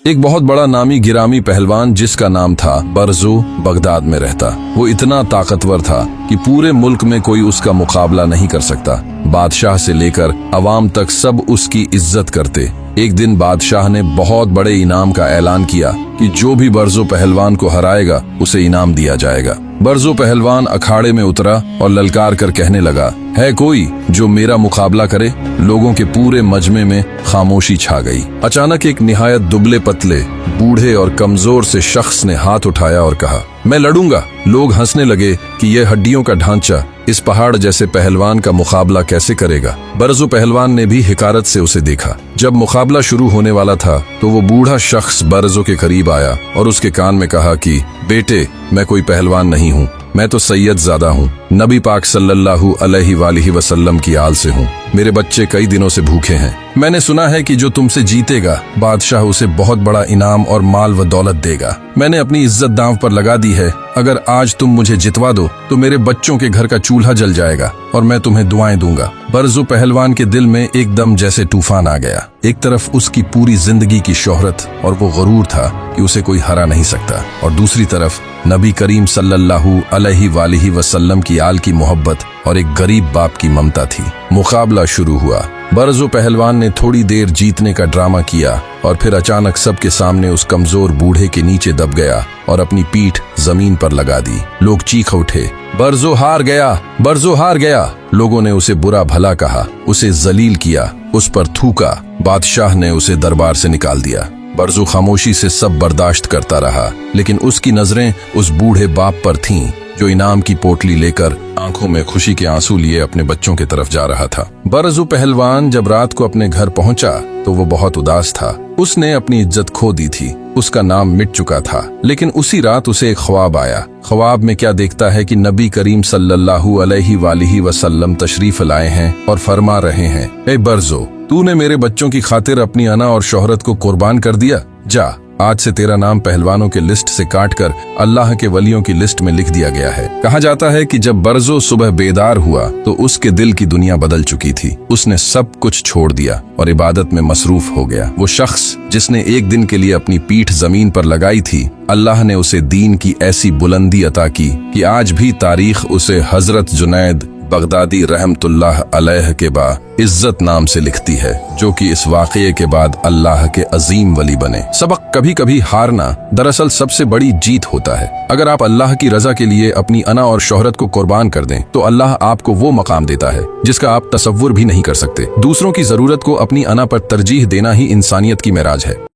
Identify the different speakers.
Speaker 1: एक बहुत बड़ा नामी गिरामी पहलवान जिसका नाम था बरजो, बगदाद में रहता। वो इतना ताकतवर था कि पूरे मुल्क में कोई उसका मुकाबला नहीं कर सकता। बादशाह से लेकर अवाम तक सब उसकी इज्जत करते। एक दिन बादशाह ने बहुत बड़े इनाम का ऐलान किया कि जो भी बरजो पहलवान को हराएगा उसे इनाम दिया जाएगा। बरजो पहलवान अखाड़े में उतरा और ललकार कर कहने लगा, है कोई जो मेरा मुकाबला करे? लोगों के पूरे मजमे में खामोशी छा गई। अचानक एक निहायत दुबले पतले, बूढ़े और कमजोर से शख्स ने हाथ उठाया और कहा, मैं लड़ूंगा। लोग हंसने लगे कि यह हड्डियों का ढांचा इस पहाड़ जैसे पहलवान का मुकाबला कैसे करेगा। बरजो पहलवान ने भी हिकारत से उसे देखा। जब मुकाबला शुरू होने वाला था तो वो बूढ़ा शख्स बरजो के करीब आया और उसके कान में कहा कि बेटे, मैं कोई पहलवान नहीं हूँ, मैं तो सैयद ज़ादा हूँ, नबी पाक सल्लल्लाहु अलैहि वसल्लम की आल से हूँ। मेरे बच्चे कई दिनों से भूखे हैं। मैंने सुना है कि जो तुमसे जीतेगा बादशाह उसे बहुत बड़ा इनाम और माल व दौलत देगा। मैंने अपनी इज्जत दांव पर लगा दी है। अगर आज तुम मुझे जितवा दो तो मेरे बच्चों के घर का चूल्हा जल जाएगा और मैं तुम्हें दुआएं दूंगा। बरजो पहलवान के दिल में एकदम जैसे तूफान आ गया। एक तरफ उसकी पूरी जिंदगी की शोहरत और वो गुरूर था कि उसे कोई हरा नहीं सकता, और दूसरी तरफ नबी करीम सल्लल्लाहु अलैहि वसल्लम की आल की मोहब्बत और एक गरीब बाप की ममता थी। मुकाबला शुरू हुआ। बरजो पहलवान ने थोड़ी देर जीतने का ड्रामा किया और फिर अचानक सबके सामने उस कमजोर बूढ़े के नीचे दब गया और अपनी पीठ जमीन पर लगा दी। लोग चीख उठे, बरजो हार गया, बरजो हार गया। लोगों ने उसे बुरा भला कहा, उसे जलील किया, उस पर थूका। बादशाह ने उसे दरबार से निकाल दिया। बरजो खामोशी से सब बर्दाश्त करता रहा, लेकिन उसकी नजरें उस बूढ़े बाप पर थीं जो इनाम की पोटली लेकर आंखों में खुशी के आंसू लिए अपने बच्चों की तरफ जा रहा था। बरजो पहलवान जब रात को अपने घर पहुंचा तो वो बहुत उदास था। उसने अपनी इज्जत खो दी थी, उसका नाम मिट चुका था। लेकिन उसी रात उसे एक ख्वाब आया। ख्वाब में क्या देखता है कि नबी करीम सल्लल्लाहु अलैहि वसल्लम तशरीफ लाए हैं और फरमा रहे हैं, ए बरजो, तूने मेरे बच्चों की खातिर अपनी अना और शोहरत को कुर्बान कर दिया। जा, आज से तेरा नाम पहलवानों के लिस्ट से काटकर अल्लाह के वलियों की लिस्ट में लिख दिया गया है। कहा जाता है कि जब बरजो सुबह बेदार हुआ तो उसके दिल की दुनिया बदल चुकी थी। उसने सब कुछ छोड़ दिया और इबादत में मसरूफ हो गया। वो शख्स जिसने एक दिन के लिए अपनी पीठ जमीन पर लगाई थी, अल्लाह ने उसे दीन की ऐसी बुलंदी अता की कि आज भी तारीख उसे हजरत जुनैद बगदादी रहमतुल्लाह अलैह के बा इज्जत नाम से लिखती है, जो कि इस वाक़ये के बाद अल्लाह के अजीम वली बने। सबक, कभी कभी हारना दरअसल सबसे बड़ी जीत होता है। अगर आप अल्लाह की रजा के लिए अपनी अना और शोहरत को कुर्बान कर दें तो अल्लाह आपको वो मकाम देता है जिसका आप तसव्वुर भी नहीं कर सकते। दूसरों की जरूरत को अपनी अना पर तरजीह देना ही इंसानियत की मेराज है।